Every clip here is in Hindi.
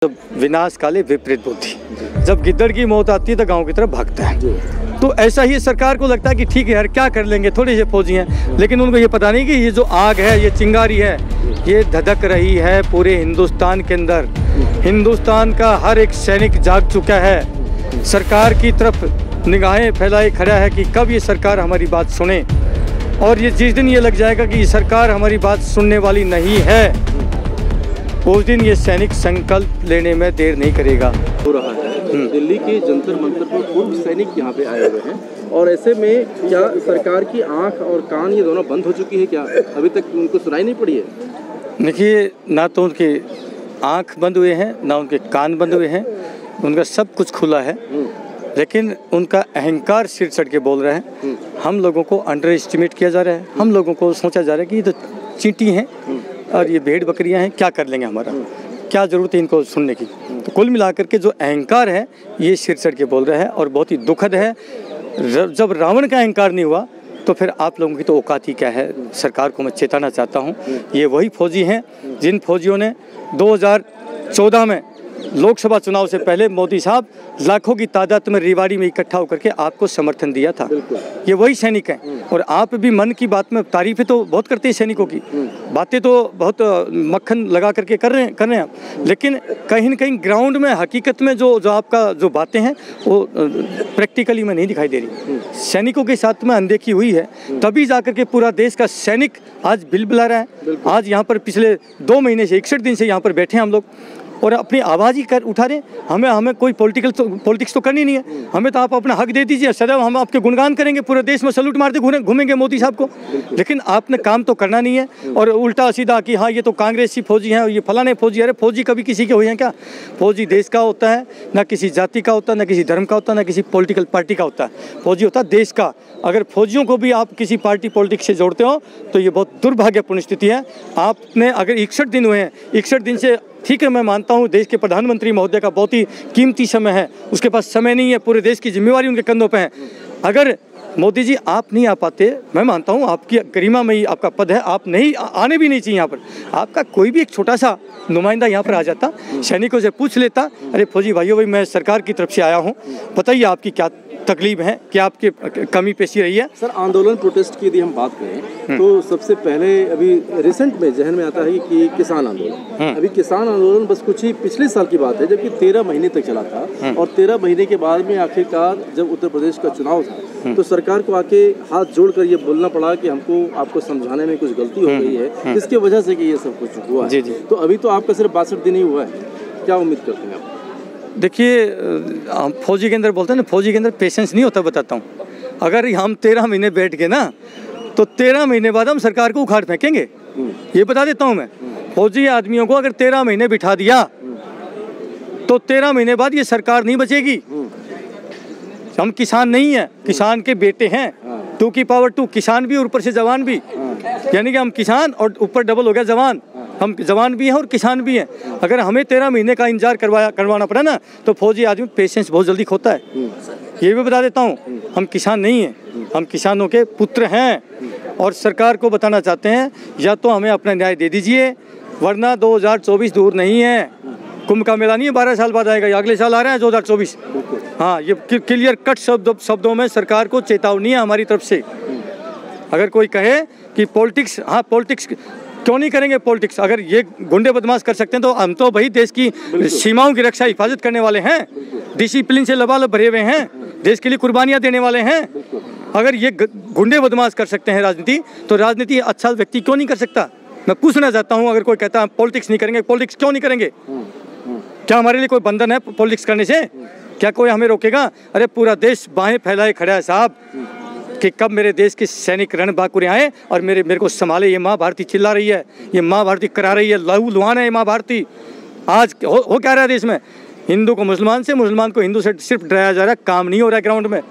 जब विनाश काले विपरीत बुद्धि, जब गिद्दड़ की मौत आती है तो गांव की तरफ भागता है। तो ऐसा ही सरकार को लगता है कि ठीक है यार क्या कर लेंगे, थोड़े से फौजी हैं, लेकिन उनको ये पता नहीं कि ये जो आग है, ये चिंगारी है, ये धधक रही है पूरे हिंदुस्तान के अंदर। हिंदुस्तान का हर एक सैनिक जाग चुका है, सरकार की तरफ निगाहें फैलाए खड़ा है कि कब ये सरकार हमारी बात सुने। और ये जिस दिन ये लग जाएगा कि सरकार हमारी बात सुनने वाली नहीं है, उस दिन ये सैनिक संकल्प लेने में देर नहीं करेगा। हो रहा है दिल्ली के जंतर मंतर पर पूर्व सैनिक यहाँ पे आए हुए हैं, और ऐसे में क्या सरकार की आंख और कान ये दोनों बंद हो चुकी है क्या? अभी तक उनको सुनाई नहीं पड़ी है? देखिए, ना तो उनके आंख बंद हुए हैं, ना उनके कान बंद हुए हैं, उनका सब कुछ खुला है, लेकिन उनका अहंकार सिर चढ़ के बोल रहा है। हम लोगों को अंडर एस्टिमेट किया जा रहा है, हम लोगों को सोचा जा रहा है कि ये तो चींटी हैं और ये भेड़ बकरियां हैं, क्या कर लेंगे, हमारा क्या ज़रूरत है इनको सुनने की। तो कुल मिलाकर के जो अहंकार है ये सिर चढ़ के बोल रहा है, और बहुत ही दुखद है। जब रावण का अहंकार नहीं हुआ तो फिर आप लोगों की तो औकात ही क्या है। सरकार को मैं चेताना चाहता हूँ, ये वही फौजी हैं जिन फौजियों ने 2014 में लोकसभा चुनाव से पहले मोदी साहब लाखों की तादाद में रेवाड़ी में इकट्ठा होकर के आपको समर्थन दिया था। ये वही सैनिक हैं, और आप भी मन की बात में तारीफें तो बहुत करते हैं सैनिकों की, बातें तो बहुत मक्खन लगा करके कर रहे हैं आप, लेकिन कहीं न कहीं ग्राउंड में हकीकत में जो आपका जो बातें हैं वो प्रैक्टिकली में नहीं दिखाई दे रही। सैनिकों के साथ में अनदेखी हुई है, तभी जाकर के पूरा देश का सैनिक आज बिलबिला रहा है। आज यहाँ पर पिछले 2 महीने से 61 दिन से यहाँ पर बैठे हैं हम लोग, और अपनी आवाज़ ही कर उठा रहे। हमें कोई पॉलिटिक्स तो करनी नहीं है, हमें तो आप अपना हक दे दीजिए, सदैव हम आपके गुणगान करेंगे, पूरे देश में सैल्यूट मारते घूमेंगे मोदी साहब को, लेकिन आपने काम तो करना नहीं है। और उल्टा सीधा कि हाँ ये तो कांग्रेसी फौजी हैं और ये फलाने फौजी। अरे फौजी कभी किसी के हुए हैं क्या? फौजी देश का होता है, ना किसी जाति का होता है, ना किसी धर्म का होता है, ना किसी पॉलिटिकल पार्टी का होता है। फौजी होता है देश का। अगर फौजियों को भी आप किसी पार्टी पॉलिटिक्स से जोड़ते हो तो ये बहुत दुर्भाग्यपूर्ण स्थिति है। आपने अगर 61 दिन हुए हैं, 61 दिन से ठीक है, मैं मानता हूँ देश के प्रधानमंत्री महोदय का बहुत ही कीमती समय है, उसके पास समय नहीं है, पूरे देश की जिम्मेवारी उनके कंधों पे है। अगर मोदी जी आप नहीं आ पाते, मैं मानता हूँ आपकी गरिमा में ही आपका पद है, आप नहीं आने भी नहीं चाहिए यहाँ पर, आपका कोई भी एक छोटा सा नुमाइंदा यहाँ पर आ जाता, सैनिकों से पूछ लेता, अरे फौजी भाइयों भाई मैं सरकार की तरफ से आया हूँ, बताइए आपकी क्या तकलीफ है, क्या आपकी कमी पेशी रही है। सर, आंदोलन प्रोटेस्ट की यदि हम बात करें तो सबसे पहले अभी रिसेंट में जहन में आता है कि किसान आंदोलन। अभी किसान आंदोलन बस कुछ ही पिछले साल की बात है, जबकि 13 महीने तक चला था, और 13 महीने के बाद में आखिरकार जब उत्तर प्रदेश का चुनाव था तो सरकार को आके हाथ जोड़कर ये बोलना पड़ा कि हमको आपको समझाने में कुछ गलती हो गई है, इसके वजह से कि ये सब कुछ हुआ है। तो अभी तो आपका सिर्फ 62 दिन ही हुआ है, क्या उम्मीद करते हैं आप? देखिए, फौजी के अंदर बोलते हैं ना, फौजी के अंदर पेशेंस नहीं होता। बताता हूँ, अगर हम 13 महीने बैठ गए ना तो 13 महीने बाद हम सरकार को उखाड़ फेंकेंगे, ये बता देता हूँ मैं। फौजी आदमियों को अगर 13 महीने बिठा दिया तो 13 महीने बाद ये सरकार नहीं बचेगी। हम किसान नहीं हैं, किसान के बेटे हैं, 2 की पावर 2, किसान भी और ऊपर से जवान भी, यानी कि हम किसान और ऊपर डबल हो गया जवान। हम जवान भी हैं और किसान भी हैं। अगर हमें 13 महीने का इंतजार करवाना पड़ा ना तो फौजी आदमी पेशेंस बहुत जल्दी खोता है, ये भी बता देता हूँ। हम किसान नहीं हैं, हम किसानों के पुत्र हैं, और सरकार को बताना चाहते हैं या तो हमें अपना न्याय दे दीजिए, वरना 2024 दूर नहीं है। कुंभ का मेला नहीं है 12 साल बाद आएगा, ये अगले साल आ रहा है 2024। हाँ, ये क्लियर कट शब्दों में सरकार को चेतावनी है हमारी तरफ से। अगर कोई कहे कि पॉलिटिक्स, हाँ पॉलिटिक्स क्यों नहीं करेंगे पॉलिटिक्स, अगर ये गुंडे बदमाश कर सकते हैं तो हम तो भाई देश की सीमाओं की रक्षा हिफाजत करने वाले हैं, डिसिप्लिन से लबालब भरे हुए हैं, देश के लिए कुर्बानियां देने वाले हैं। अगर ये गुंडे बदमाश कर सकते हैं राजनीति, तो राजनीति अच्छा व्यक्ति क्यों नहीं कर सकता? मैं पूछना चाहता हूँ, अगर कोई कहता है पॉलिटिक्स नहीं करेंगे, पॉलिटिक्स क्यों नहीं करेंगे? क्या हमारे लिए कोई बंधन है पॉलिटिक्स करने से? क्या कोई हमें रोकेगा? अरे पूरा देश बाहें फैलाए खड़ा है साहब कि कब मेरे देश के सैनिक रणबांकुरे आए और मेरे को संभाले। ये माँ भारती चिल्ला रही है, ये माँ भारती करा रही है, लहू लुहान है ये माँ भारती। आज हो क्या रहा है देश में? हिंदू को मुसलमान से, मुसलमान को हिंदू से सिर्फ डराया जा रहा है, काम नहीं हो रहा है ग्राउंड में।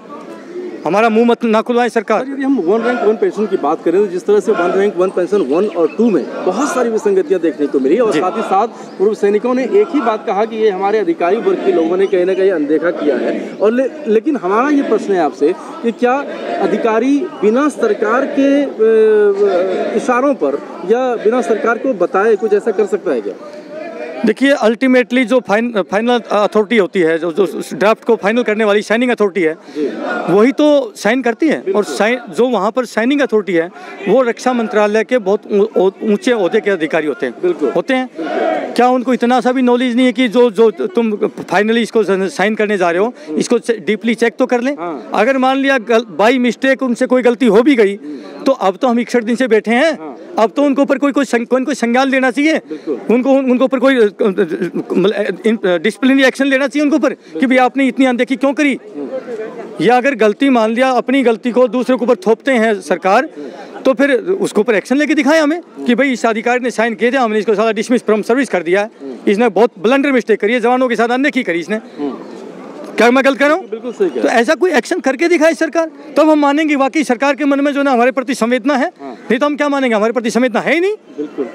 हमारा मुंह मत ना खुलवाएं सरकार। यदि हम 1 रैंक 1 पेंशन की बात करें तो जिस तरह से 1 रैंक 1 पेंशन 1 और 2 में बहुत सारी विसंगतियां देखने को मिली, और साथ ही साथ पूर्व सैनिकों ने एक ही बात कहा कि ये हमारे अधिकारी वर्ग के लोगों ने कहीं ना कहीं अनदेखा किया है। और लेकिन हमारा ये प्रश्न है आपसे कि क्या अधिकारी बिना सरकार के इशारों पर या बिना सरकार को बताए कुछ ऐसा कर सकता है क्या? देखिए, अल्टीमेटली जो फाइनल अथॉरिटी होती है, जो ड्राफ्ट को फाइनल करने वाली साइनिंग अथॉरिटी है, वही तो साइन करती है। और जो वहाँ पर साइनिंग अथॉरिटी है वो रक्षा मंत्रालय के बहुत ऊंचे ओहदे के अधिकारी होते हैं। होते हैं क्या उनको इतना सा भी नॉलेज नहीं है कि जो तुम फाइनली इसको साइन करने जा रहे हो, इसको डीपली चेक तो कर लें। अगर मान लिया बाई मिस्टेक उनसे कोई गलती हो भी गई, तो अब तो हम 61 दिन से बैठे हैं, अब तो उनको ऊपर कोई संज्ञान लेना चाहिए, उनको ऊपर कोई डिसिप्लिनरी एक्शन लेना चाहिए उनको ऊपर कि भाई आपने इतनी अनदेखी क्यों करी। या अगर गलती मान लिया, अपनी गलती को दूसरे के ऊपर थोपते हैं सरकार, तो फिर उसके ऊपर एक्शन लेके दिखाएं हमें कि भाई इस अधिकारी ने साइन किए थे, हमने इसको सारा डिसमिस फ्रॉम सर्विस कर दिया है, इसने बहुत ब्लंडर मिस्टेक करी है, जवानों के साथ अनदेखी करी इसने। क्या मैं गलत कर रहा हूँ? बिल्कुल सही। तो ऐसा कोई एक्शन करके दिखाए सरकार, तब हम मानेंगे वाकई सरकार के मन में जो ना हमारे प्रति संवेदना है। नहीं तो हम क्या मानेंगे, हमारे प्रति संवेदना है ही नहीं। बिल्कुल।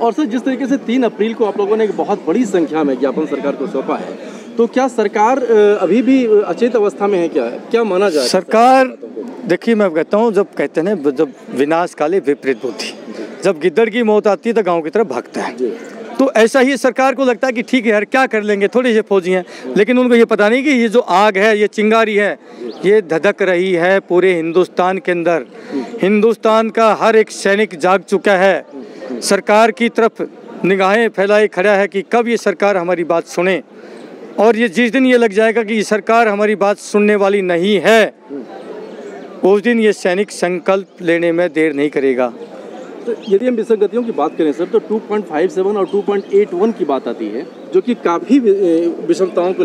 और सर, जिस तरीके से 3 अप्रैल को आप लोगों ने एक बहुत बड़ी संख्या में ज्ञापन सरकार को सौंपा है, तो क्या सरकार अभी भी अचेत अवस्था में है? क्या माना जाए सरकार? देखिए, मैं कहता हूँ, जब कहते हैं जब विनाश काले विपरीत बुद्धि, जब गिद्दड़ की मौत आती है तो गाँव की तरफ भागता है। तो ऐसा ही सरकार को लगता है कि ठीक है यार, क्या कर लेंगे, थोड़े से फौजी हैं, लेकिन उनको ये पता नहीं कि ये जो आग है, ये चिंगारी है, ये धधक रही है पूरे हिंदुस्तान के अंदर। हिंदुस्तान का हर एक सैनिक जाग चुका है, सरकार की तरफ निगाहें फैलाए खड़ा है कि कब ये सरकार हमारी बात सुने। और ये जिस दिन ये लग जाएगा कि ये सरकार हमारी बात सुनने वाली नहीं है, उस दिन ये सैनिक संकल्प लेने में देर नहीं करेगा। तो यदि हम विसंगतियों की बात करें सर, तो 2.57 और 2.81 की बात आती है, जो कि काफ़ी विषमताओं को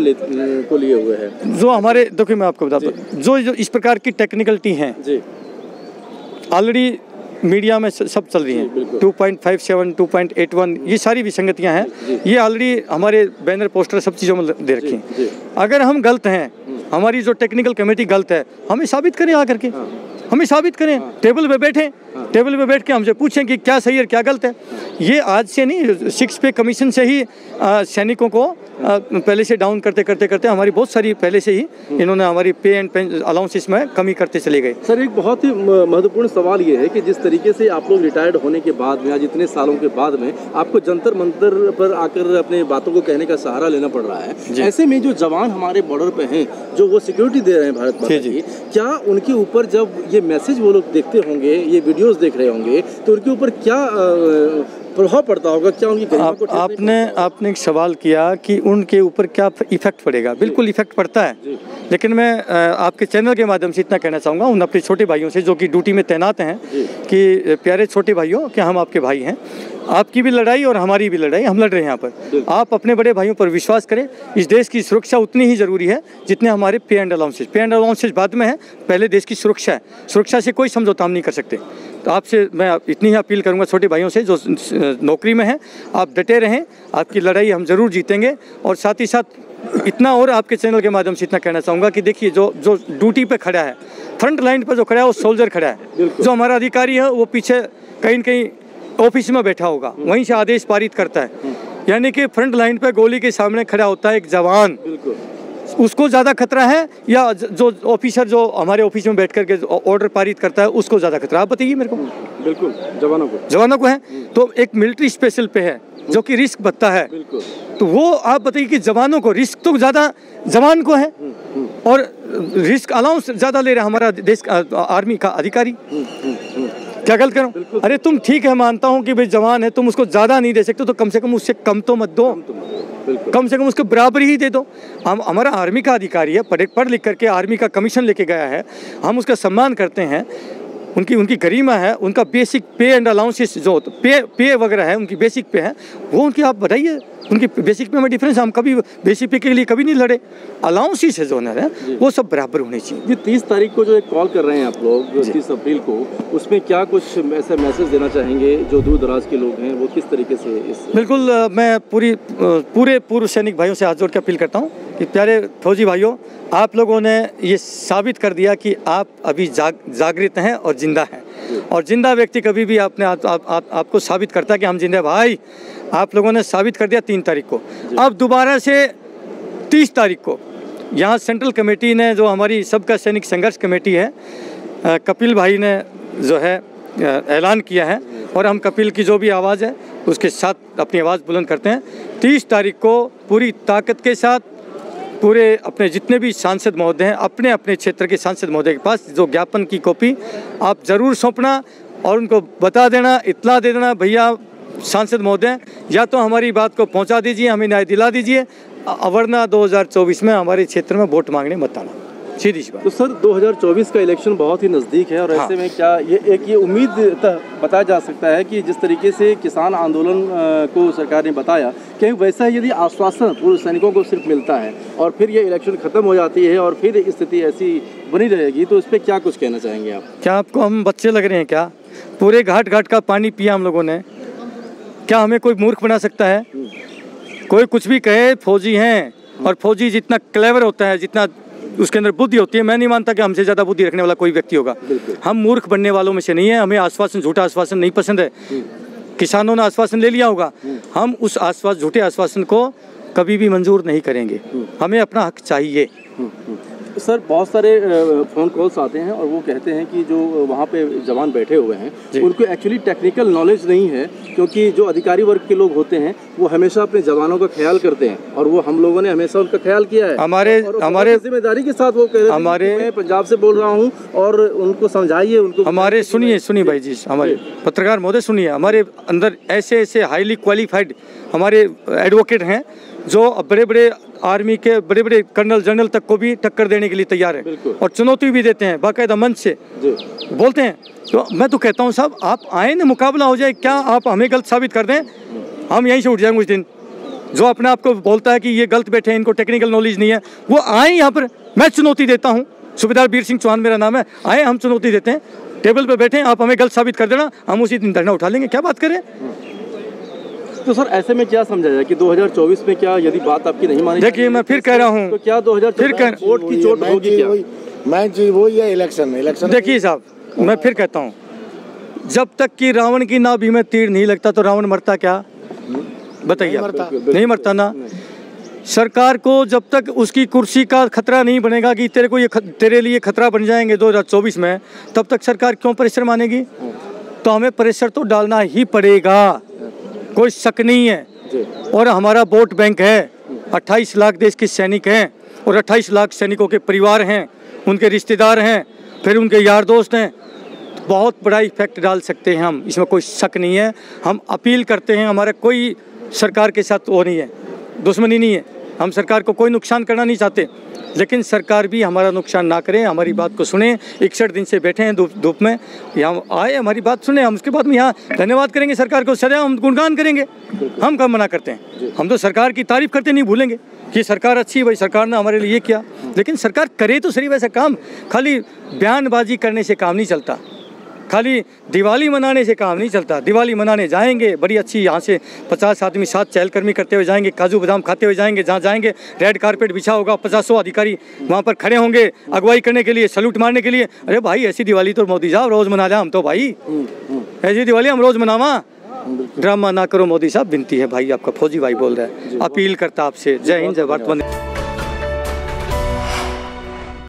लिए हुए है। जो हमारे, देखिए मैं आपको बताता हूँ, जो इस प्रकार की टेक्निकलिटी हैं ऑलरेडी मीडिया में सब चल रही हैं। 2.57, 2.81, ये सारी विसंगतियां हैं, ये ऑलरेडी हमारे बैनर पोस्टर सब चीज़ों में दे रखी हैं। अगर हम गलत हैं, हमारी जो टेक्निकल कमेटी गलत है, हमें साबित करें आकर के, हमें साबित करें, टेबल पे बैठें, टेबल पे बैठ के हमसे पूछें कि क्या सही है क्या गलत है। ये आज से नहीं, 6 पे कमीशन से ही सैनिकों को पहले से डाउन करते हमारी बहुत सारी पहले से ही इन्होंने हमारी पे एंड अलाउंसेस में कमी करते चले गए। सर, एक बहुत ही महत्वपूर्ण सवाल ये है कि जिस तरीके से आप लोग रिटायर्ड होने के बाद में, आज इतने सालों के बाद में आपको जंतर मंतर पर आकर अपने बातों को कहने का सहारा लेना पड़ रहा है, ऐसे में जो जवान हमारे बॉर्डर पे हैं, जो वो सिक्योरिटी दे रहे हैं भारत माता की, क्या उनके ऊपर जब ये मैसेज वो लोग देखते होंगे, ये वीडियोस देख रहे होंगे, तो उनके ऊपर क्या प्रभाव पड़ता होगा? क्या उनकी गरिमा को आपने एक सवाल किया कि उनके ऊपर क्या इफेक्ट पड़ेगा। बिल्कुल इफेक्ट पड़ता है, लेकिन मैं आपके चैनल के माध्यम से इतना कहना चाहूँगा उन अपने छोटे भाइयों से जो कि ड्यूटी में तैनात हैं कि प्यारे छोटे भाइयों, कि हम आपके भाई हैं, आपकी भी लड़ाई और हमारी भी लड़ाई हम लड़ रहे हैं यहाँ पर। आप अपने बड़े भाइयों पर विश्वास करें, इस देश की सुरक्षा उतनी ही ज़रूरी है जितने हमारे पे एंड अलाउंसेज बाद में है, पहले देश की सुरक्षा है। सुरक्षा से कोई समझौता हम नहीं कर सकते। तो आपसे मैं इतनी ही अपील करूंगा छोटे भाइयों से जो नौकरी में हैं, आप डटे रहें, आपकी लड़ाई हम ज़रूर जीतेंगे। और साथ ही साथ इतना और आपके चैनल के माध्यम से इतना कहना चाहूँगा कि देखिए, जो ड्यूटी पे खड़ा है, फ्रंट लाइन पर जो खड़ा है वो सोल्जर खड़ा है, जो हमारा अधिकारी है वो पीछे कहीं न कहीं ऑफिस में बैठा होगा, वहीं से आदेश पारित करता है। यानी कि फ्रंट लाइन पे गोली के सामने खड़ा होता है एक जवान, उसको ज़्यादा खतरा है या जो ऑफिसर जो हमारे ऑफिस में बैठ करके ऑर्डर पारित करता है उसको ज़्यादा खतरा? आप बताइए मेरे को। बिल्कुल, जवानों को है। तो एक मिलिट्री स्पेशल पे है जो कि रिस्क बनता है, तो वो आप बताइए कि जवानों को रिस्क तो ज़्यादा जवान को है और रिस्क अलाउंस ज़्यादा ले रहा है हमारा देश का आर्मी का अधिकारी। क्या गलत करूं? अरे तुम ठीक है, मानता हूं कि भाई जवान है, तुम उसको ज़्यादा नहीं दे सकते, तो कम से कम उससे कम तो मत दो, कम से कम उसको बराबर ही दे दो। हम, हमारा आर्मी का अधिकारी है, पढ़ लिख करके आर्मी का कमीशन लेके गया है, हम उसका सम्मान करते हैं, उनकी गरिमा है, उनका बेसिक पे एंड अलाउंसेस जो पे वगैरह है, उनकी बेसिक पे है, वो उनकी आप बताइए, उनकी बेसिक पे में डिफरेंस। हम कभी बेसिक पे के लिए कभी नहीं लड़े, अलाउंसेस है जो है वो सब बराबर होने चाहिए। ये 30 तारीख को जो एक कॉल कर रहे हैं आप लोग, 30 अप्रैल को, उसमें क्या कुछ ऐसा मैसेज देना चाहेंगे जो दूर दराज के लोग हैं, वो किस तरीके से इस? बिल्कुल, मैं पूरे पूर्व सैनिक भाइयों से हाथ जोड़ के अपील करता हूँ कि प्यारे फौजी भाइयों, आप लोगों ने ये साबित कर दिया कि आप अभी जागृत हैं और जिंदा हैं, और जिंदा व्यक्ति कभी भी आपको साबित करता है कि हम जिंदा। भाई, आप लोगों ने साबित कर दिया 3 तारीख को, अब दोबारा से 30 तारीख को यहाँ सेंट्रल कमेटी ने, जो हमारी सबका सैनिक संघर्ष कमेटी है, कपिल भाई ने जो है ऐलान किया है, और हम कपिल की जो भी आवाज़ है उसके साथ अपनी आवाज़ बुलंद करते हैं 30 तारीख को पूरी ताकत के साथ पूरे अपने जितने भी सांसद महोदय हैं, अपने अपने क्षेत्र के सांसद महोदय के पास जो ज्ञापन की कॉपी आप ज़रूर सौंपना और उनको बता देना, इत्तला दे देना, भैया सांसद महोदय या तो हमारी बात को पहुंचा दीजिए, हमें न्याय दिला दीजिए, वरना 2024 में हमारे क्षेत्र में वोट मांगने मत आना। सीधी सी बात। तो सर 2024 का इलेक्शन बहुत ही नज़दीक है और ऐसे में क्या ये उम्मीद बताया जा सकता है कि जिस तरीके से किसान आंदोलन को सरकार ने बताया कि वैसा ही यदि आश्वासन पूर्व सैनिकों को सिर्फ मिलता है और फिर ये इलेक्शन ख़त्म हो जाती है और फिर स्थिति ऐसी बनी रहेगी, तो इस पर क्या कुछ कहना चाहेंगे आप? क्या आपको हम बच्चे लग रहे हैं क्या? पूरे घाट घाट का पानी पिया हम लोगों ने, क्या हमें कोई मूर्ख बना सकता है? कोई कुछ भी कहे, फौजी हैं और फौजी जितना क्लेवर होता है, जितना उसके अंदर बुद्धि होती है, मैं नहीं मानता कि हमसे ज़्यादा बुद्धि रखने वाला कोई व्यक्ति होगा। हम मूर्ख बनने वालों में से नहीं है। हमें आश्वासन, झूठा आश्वासन नहीं पसंद है। किसानों ने आश्वासन ले लिया होगा, हम उस झूठे आश्वासन को कभी भी मंजूर नहीं करेंगे। हमें अपना हक चाहिए। सर बहुत सारे फ़ोन कॉल्स आते हैं और वो कहते हैं कि जो वहाँ पे जवान बैठे हुए हैं उनको एक्चुअली टेक्निकल नॉलेज नहीं है, क्योंकि जो अधिकारी वर्ग के लोग होते हैं वो हमेशा अपने जवानों का ख्याल करते हैं और वो हम लोगों ने हमेशा उनका ख्याल किया है। हमारे जिम्मेदारी के साथ वो कह रहे हैं, मैं पंजाब से बोल रहा हूँ और उनको समझाइए, उनको हमारे सुनिए भाई जी, हमारे पत्रकार महोदय सुनिए, हमारे अंदर ऐसे ऐसे हाईली क्वालिफाइड हमारे एडवोकेट हैं जो बड़े बड़े आर्मी के बड़े बड़े कर्नल जनरल तक को भी टक्कर देने के लिए तैयार है और चुनौती भी देते हैं, बाकायदा मंच से बोलते हैं। तो मैं तो कहता हूँ साहब, आप आए ना, मुकाबला हो जाए। क्या आप हमें गलत साबित कर दें? हम यहीं से उठ जाएंगे उस दिन। जो अपने आप को बोलता है कि ये गलत बैठे हैं, इनको टेक्निकल नॉलेज नहीं है, वो आए यहाँ पर। मैं चुनौती देता हूँ, सूबेदार वीर सिंह चौहान मेरा नाम है। आए, हम चुनौती देते हैं, टेबल पर बैठे हैं, आप हमें गलत साबित कर देना, हम उसी दिन धरना उठा लेंगे। क्या बात करें? तो सर ऐसे में क्या समझा जाए कि 2024 में क्या यदि बात आपकी नहीं मानी? देखिए मैं फिर कह रहा हूँ, तो क्या 2024 वोट की चोट होगी क्या? मैं जी वो ये इलेक्शन देखिए साहब, मैं फिर कहता हूँ, जब तक कि रावण की नाभि में तीर नहीं लगता तो रावण मरता क्या? बताइए। नहीं मरता ना। सरकार को जब तक उसकी कुर्सी का खतरा नहीं बनेगा कि तेरे लिए खतरा बन जाएंगे 2024 में, तब तक सरकार क्यों प्रेशर मानेगी? तो हमें प्रेशर तो डालना ही पड़ेगा, कोई शक नहीं है। और हमारा वोट बैंक है, 28 लाख देश के सैनिक हैं और 28 लाख सैनिकों के परिवार हैं, उनके रिश्तेदार हैं, फिर उनके यार दोस्त हैं। बहुत बड़ा इफेक्ट डाल सकते हैं हम, इसमें कोई शक नहीं है। हम अपील करते हैं, हमारा कोई सरकार के साथ वो नहीं है, दुश्मनी नहीं है, हम सरकार को कोई नुकसान करना नहीं चाहते, लेकिन सरकार भी हमारा नुकसान ना करे, हमारी बात को सुने। 61 दिन से बैठे हैं धूप में, यहाँ आए, हमारी बात सुने, हम उसके बाद में यहाँ धन्यवाद करेंगे सरकार को, सदैव हम गुणगान करेंगे। हम कब मना करते हैं? हम तो सरकार की तारीफ करते नहीं भूलेंगे कि सरकार अच्छी है, भाई सरकार ने हमारे लिए ये किया। लेकिन सरकार करे तो सही वैसा काम, खाली बयानबाजी करने से काम नहीं चलता, खाली दिवाली मनाने से काम नहीं चलता। दिवाली मनाने जाएंगे, बड़ी अच्छी यहाँ से 50 आदमी साथ चहलकदमी करते हुए जाएंगे, काजू बादाम खाते हुए जाएंगे, जहाँ जाएंगे रेड कारपेट बिछा होगा, 50 अधिकारी वहाँ पर खड़े होंगे अगुवाई करने के लिए, सैल्यूट मारने के लिए। अरे भाई ऐसी दिवाली तो मोदी साहब रोज़ मना जाए, हम तो भाई ऐसी दिवाली हम रोज़ मनावा। ड्रामा ना करो मोदी साहब, विनती है भाई, आपका फौजी भाई बोल रहा है, अपील करता आपसे। जय हिंद, जय भारत।